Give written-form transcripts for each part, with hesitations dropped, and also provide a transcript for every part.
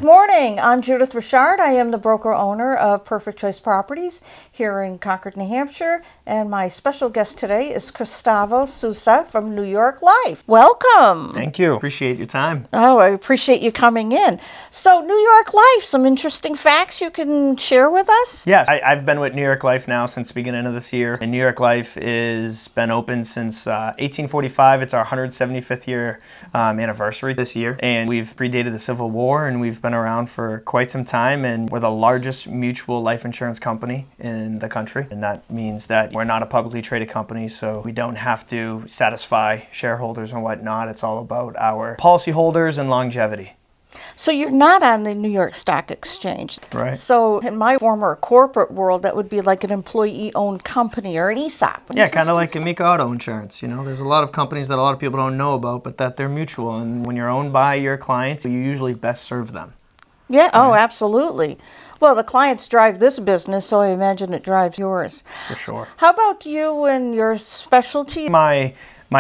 Good morning. I'm Judith Richard. I am the broker-owner of Perfect Choice Properties here in Concord, New Hampshire. And my special guest today is Christavo Sousa from New York Life. Welcome. Thank you. Appreciate your time. Oh, I appreciate you coming in. So New York Life, some interesting facts you can share with us? Yes, I've been with New York Life now since the beginning of this year. And New York Life has been open since 1845. It's our 175th year anniversary this year. And we've predated the Civil War, and we've been around for quite some time. And we're the largest mutual life insurance company in the country. And that means that we're not a publicly traded company, so we don't have to satisfy shareholders and whatnot. It's all about our policyholders and longevity. So you're not on the New York Stock Exchange. Right. So in my former corporate world, that would be like an employee-owned company or an ESOP. Yeah, kind of like Amica Auto Insurance. You know, there's a lot of companies that a lot of people don't know about, but that they're mutual. And when you're owned by your clients, you usually best serve them. Yeah, oh, absolutely. Well, the clients drive this business, so I imagine it drives yours. For sure. How about you and your specialty? My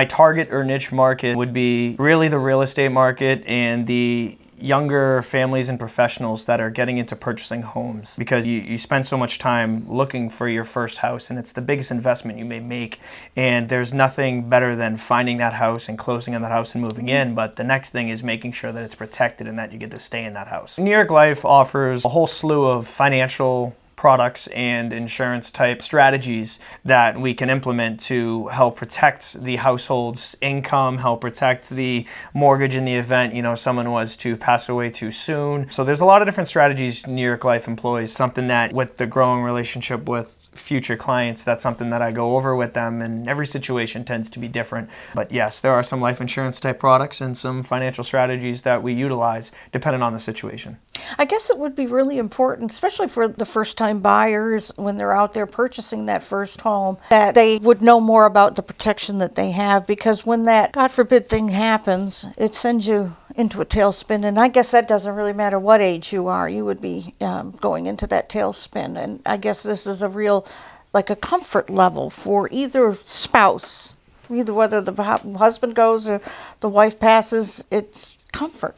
target or niche market would be really the real estate market and the younger families and professionals that are getting into purchasing homes, because you spend so much time looking for your first house, and it's the biggest investment you may make, and there's nothing better than finding that house and closing on that house and moving in. But the next thing is making sure that it's protected and that you get to stay in that house. New York Life offers a whole slew of financial products and insurance type strategies that we can implement to help protect the household's income, help protect the mortgage in the event, someone was to pass away too soon. So there's a lot of different strategies New York Life employs, something that with the growing relationship with future clients, that's something that I go over with them, and every situation tends to be different. But yes, there are some life insurance type products and some financial strategies that we utilize depending on the situation. I guess it would be really important, especially for the first-time buyers when they're out there purchasing that first home, that they would know more about the protection that they have, because when that, God forbid, thing happens, it sends you into a tailspin. And I guess that doesn't really matter what age you are. You would be going into that tailspin. And I guess this is a real, like a comfort level for either spouse, either whether the husband goes or the wife passes, it's comfort.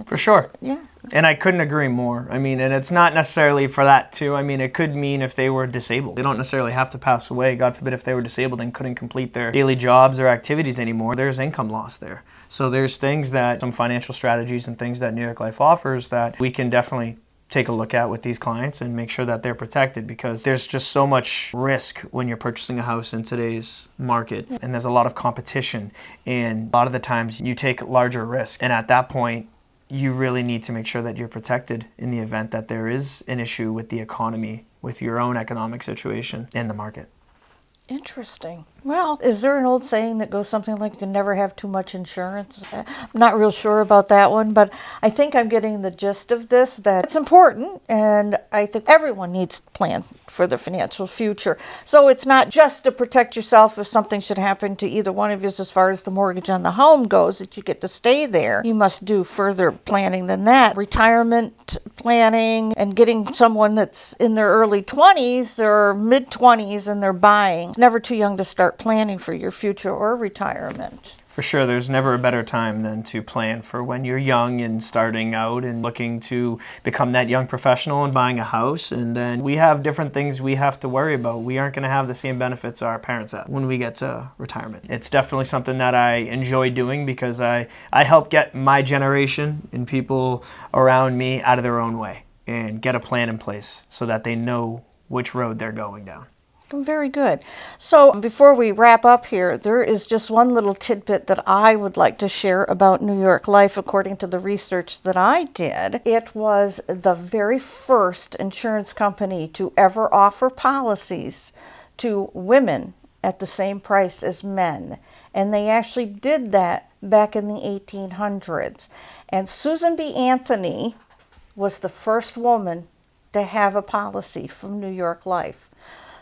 For sure. Yeah. And I couldn't agree more. I mean, and it's not necessarily for that too. I mean, it could mean if they were disabled. They don't necessarily have to pass away. God forbid if they were disabled and couldn't complete their daily jobs or activities anymore, there's income loss there. So there's things that, some financial strategies and things that New York Life offers that we can definitely take a look at with these clients and make sure that they're protected, because there's just so much risk when you're purchasing a house in today's market, and there's a lot of competition, and a lot of the times you take larger risks, and at that point you really need to make sure that you're protected in the event that there is an issue with the economy, with your own economic situation in the market. Interesting. Well, is there an old saying that goes something like, you can never have too much insurance? I'm not real sure about that one, but I think I'm getting the gist of this, that it's important, and I think everyone needs to plan for their financial future. So it's not just to protect yourself if something should happen to either one of you as far as the mortgage on the home goes, that you get to stay there. You must do further planning than that. Retirement planning and getting someone that's in their early 20s or mid-20s and they're buying. It's never too young to start planning for your future or retirement. For sure, there's never a better time than to plan for when you're young and starting out and looking to become that young professional and buying a house. And then we have different things we have to worry about. We aren't going to have the same benefits our parents have when we get to retirement. It's definitely something that I enjoy doing, because I help get my generation and people around me out of their own way and get a plan in place so that they know which road they're going down. Very good. So before we wrap up here, there is just one little tidbit that I would like to share about New York Life. According to the research that I did, it was the very first insurance company to ever offer policies to women at the same price as men. And they actually did that back in the 1800s. And Susan B. Anthony was the first woman to have a policy from New York Life.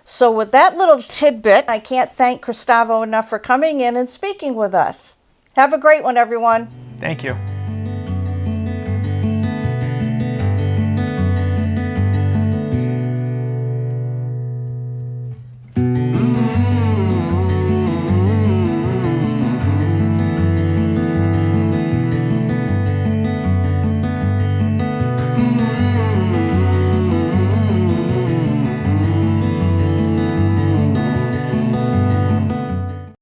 So with that little tidbit, I can't thank Christavo enough for coming in and speaking with us. Have a great one, everyone. Thank you.